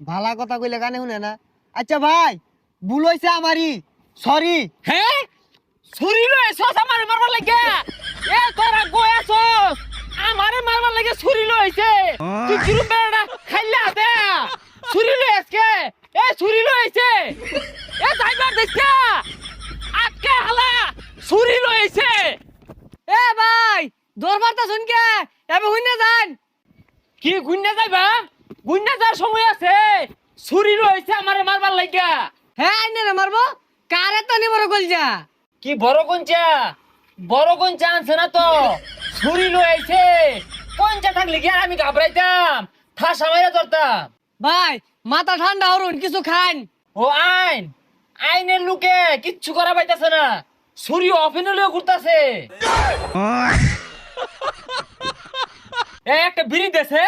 ভালা কথা কইলে কানে শুনে না। আচ্ছা ভাই, ভুল হইছে আমারই, সরি। হ্যাঁ ছুরি লয়ে এসছ আমারে মারবার লাগে। এ তোরা গয়াছস আমারে মারবার লাগে ছুরি লইছে। তুই কিরম বেড়া খাইলা দে ছুরি লইছে। এ ছুরি লইছে। এ যাইবার দেখছা আজকে হালা ছুরি লইছে। এ ভাই দরবারটা শুনকে এবে হুইনা যান। কি গুইনা যাইবা? গুইনা যাওয়ার সময় আছে। ছুরি লইছে আমারে মারবার লাগা। হ্যাঁ আইনে রে মারবো কারে তো নি বড় কলজা কি বড় কঞ্চা? বড় কঞ্চা আনছে না তো ছুরি লইছে। কঞ্চা থাকলে কি আর আমি ঘাবড়াইতাম? ঠাসা মাইরা ধরতাম। ভাই মাথা ঠান্ডা হরুন কিছু খান ও আইন আইনের লোকে কিচ্ছু করা পাইতাছে না। ছুরি অফিনে লয়ে ঘুরতাছে। একটা বিড়ি দেছে